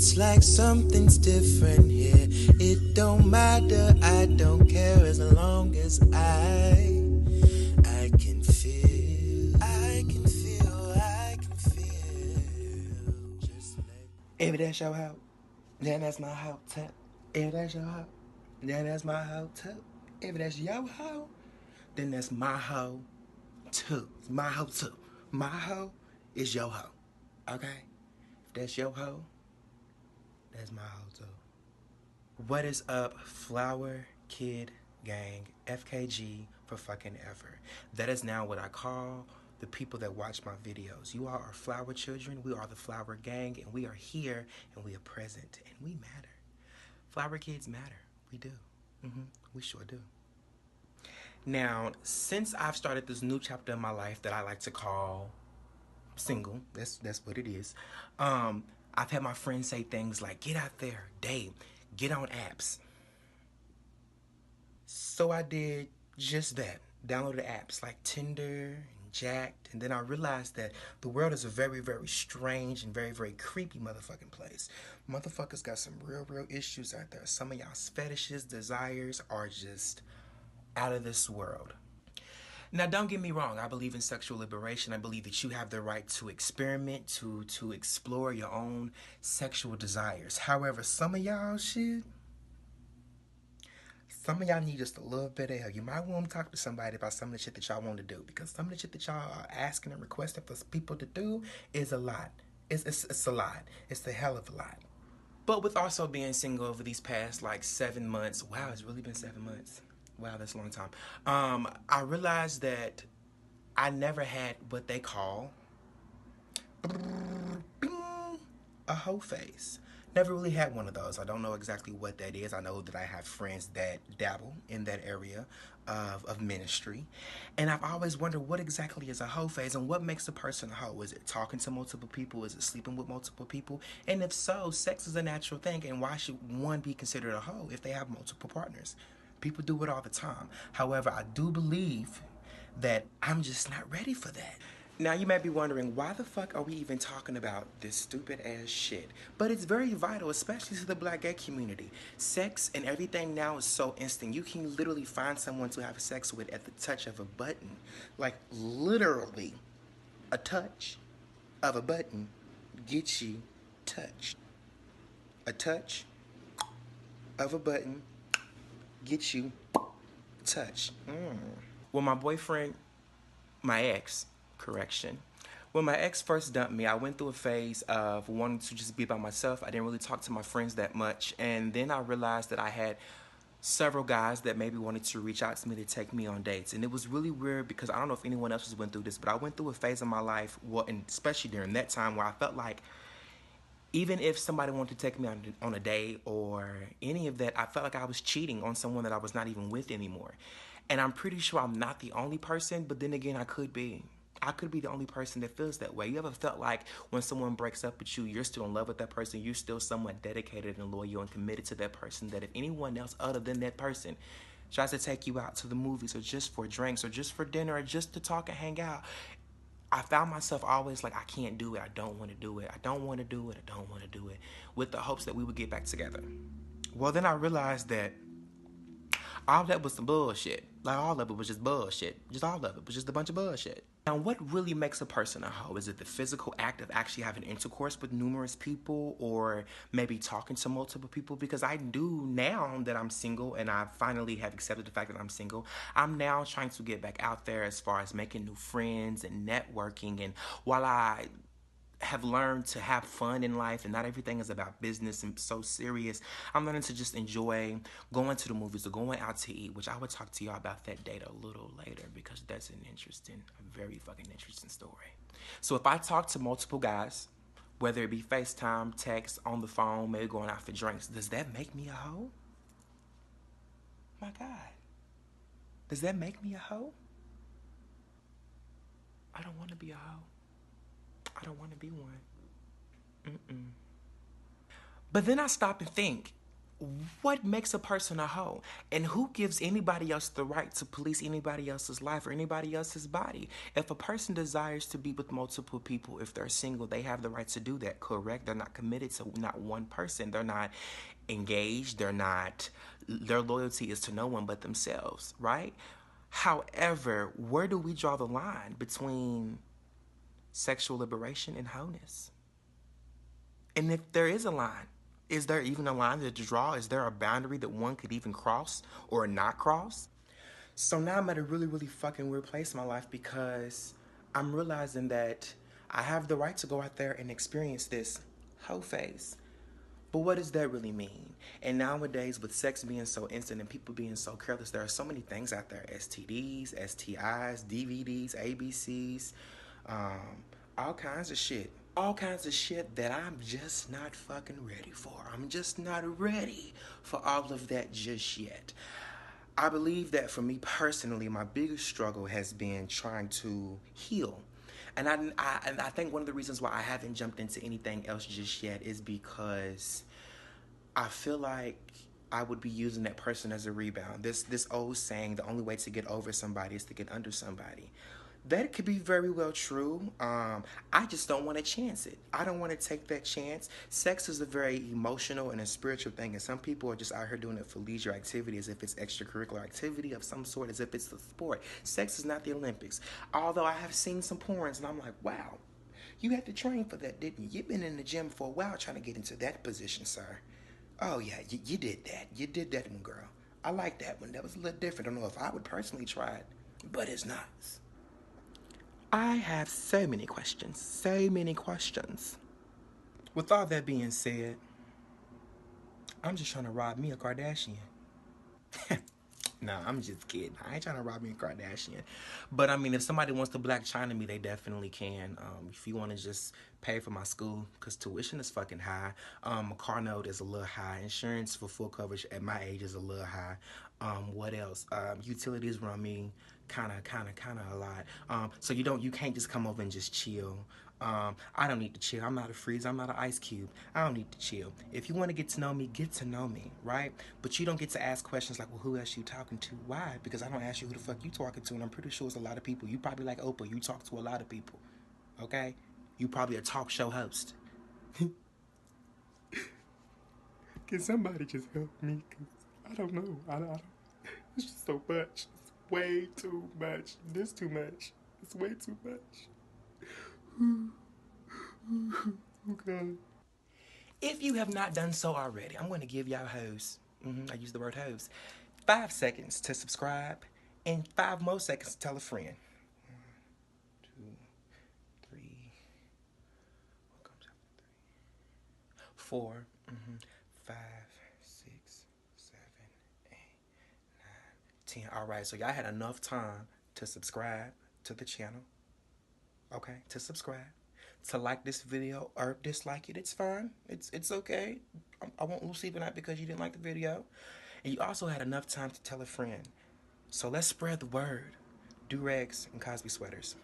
It's like something's different here. It don't matter, I don't care as long as I can feel. I can feel. Just like if that's your hoe, then that's my hoe too. If that's your hoe, then that's my hoe too. If that's your hoe, then that's my hoe too. It's my hoe too. My hoe is your hoe. Okay? If that's your hoe, that's my hoe too. What is up, Flower Kid Gang? FKG for fucking ever. That is now what I call the people that watch my videos. You all are flower children. We are the Flower Gang, and we are here, and we are present, and we matter. Flower kids matter. We do. We sure do. Now, since I've started this new chapter in my life that I like to call single, that's what it is. I've had my friends say things like, get out there, date, get on apps. So I did just that. Downloaded apps like Tinder and Jacked, and then I realized that the world is a very, very strange and very, very creepy motherfucking place. Motherfuckers got some real, real issues out there. Some of y'all's fetishes, desires are just out of this world. Now, don't get me wrong. I believe in sexual liberation. I believe that you have the right to experiment, to explore your own sexual desires. However, some of y'all need just a little bit of help. You might want to talk to somebody about some of the shit that y'all want to do, because some of the shit that y'all are asking and requesting for people to do is a lot. It's a lot. It's a hell of a lot. But with also being single over these past like 7 months, wow, it's really been 7 months. Wow, that's a long time. I realized that I never had what they call a hoe face. Never really had one of those. I don't know exactly what that is. I know that I have friends that dabble in that area of ministry. And I've always wondered, what exactly is a hoe phase, and what makes a person a hoe? Is it talking to multiple people? Is it sleeping with multiple people? And if so, sex is a natural thing, and why should one be considered a hoe if they have multiple partners? People do it all the time. However, I do believe that I'm just not ready for that. Now, you may be wondering, why the fuck are we even talking about this stupid ass shit? But it's very vital, especially to the black gay community. Sex and everything now is so instant. You can literally find someone to have sex with at the touch of a button. Like, literally, a touch of a button gets you touched. A touch of a button gets you touched. Well, when my ex first dumped me, I went through a phase of wanting to just be by myself. I didn't really talk to my friends that much. And then I realized that I had several guys that maybe wanted to reach out to me to take me on dates. And it was really weird, because I don't know if anyone else has went through this, but I went through a phase in my life, and especially during that time, where I felt like even if somebody wanted to take me on a date or any of that, I felt like I was cheating on someone that I was not even with anymore. And I'm pretty sure I'm not the only person, but then again, I could be. I could be the only person that feels that way. You ever felt like when someone breaks up with you, you're still in love with that person, you're still somewhat dedicated and loyal and committed to that person, that if anyone else other than that person tries to take you out to the movies or just for drinks or just for dinner or just to talk and hang out, I found myself always like, I can't do it, I don't want to do it, I don't want to do it, I don't want to do it, with the hopes that we would get back together. Well, then I realized that all that was some bullshit. Like, all of it was just bullshit. Just all of it was just a bunch of bullshit. Now, what really makes a person a hoe? Is it the physical act of actually having intercourse with numerous people, or maybe talking to multiple people? Because I do, now that I'm single and I finally have accepted the fact that I'm single, I'm now trying to get back out there as far as making new friends and networking. And while I have learned to have fun in life and not everything is about business and so serious, I'm learning to just enjoy going to the movies or going out to eat, which I would talk to y'all about that date a little later, because that's a very fucking interesting story. So if I talk to multiple guys, whether it be FaceTime, text, on the phone, maybe going out for drinks, does that make me a hoe? My God. Does that make me a hoe? I don't want to be a hoe. I don't want to be one. But then I stop and think, what makes a person a hoe? And who gives anybody else the right to police anybody else's life or anybody else's body? If a person desires to be with multiple people, if they're single, they have the right to do that, correct? They're not committed to not one person. They're not engaged. They're not, their loyalty is to no one but themselves, right? However, where do we draw the line between sexual liberation and wholeness? And if there is a line, is there even a line to draw? Is there a boundary that one could even cross or not cross? So now I'm at a really, really fucking weird place in my life because I'm realizing that I have the right to go out there and experience this hoe phase. But what does that really mean? And nowadays, with sex being so instant and people being so careless, there are so many things out there: STDs, STIs, DVDs, ABCs, all kinds of shit. All kinds of shit that I'm just not fucking ready for. I'm just not ready for all of that just yet. I believe that for me personally, my biggest struggle has been trying to heal. And I think one of the reasons why I haven't jumped into anything else just yet is because I feel like I would be using that person as a rebound. This old saying, the only way to get over somebody is to get under somebody. That could be very well true. I just don't want to chance it. I don't want to take that chance. Sex is a very emotional and a spiritual thing, and some people are just out here doing it for leisure activity, as if it's extracurricular activity of some sort, as if it's the sport. Sex is not the Olympics. Although I have seen some porns, and I'm like, wow, you had to train for that, didn't you? You've been in the gym for a while trying to get into that position, sir. Oh, yeah, you did that. You did that one, girl. I like that one. That was a little different. I don't know if I would personally try it, but it's nice. I have so many questions. So many questions. With all that being said, I'm just trying to rob me a Kardashian. Nah, I'm just kidding. I ain't trying to rob me a Kardashian. But I mean, if somebody wants to Black China me, they definitely can. If you want to just pay for my school, because tuition is fucking high. My car note is a little high. Insurance for full coverage at my age is a little high. What else? Utilities run me kind of a lot. So you can't just come over and just chill. I don't need to chill. I'm not a freeze. I'm not an ice cube. I don't need to chill. If you want to get to know me, right? But you don't get to ask questions like, well, who else you talking to? Why? Because I don't ask you who the fuck you talking to, and I'm pretty sure it's a lot of people. You probably like Oprah. You talk to a lot of people, okay? You probably a talk show host. Can somebody just help me? Cause I don't know. I don't. It's just so much. It's way too much. This too much. It's way too much. Okay. If you have not done so already, I'm going to give y'all hoes, I use the word hoes, 5 seconds to subscribe and 5 more seconds to tell a friend. 1, 2, 3. What comes after 3? 4. 5, 6, 7, 8, 9, 10. All right, so y'all had enough time to subscribe to the channel. Okay, to subscribe, to like this video or dislike it. It's fine. It's okay. I won't lose sleep at night because you didn't like the video. And you also had enough time to tell a friend. So let's spread the word. DuRags and Cosby sweaters.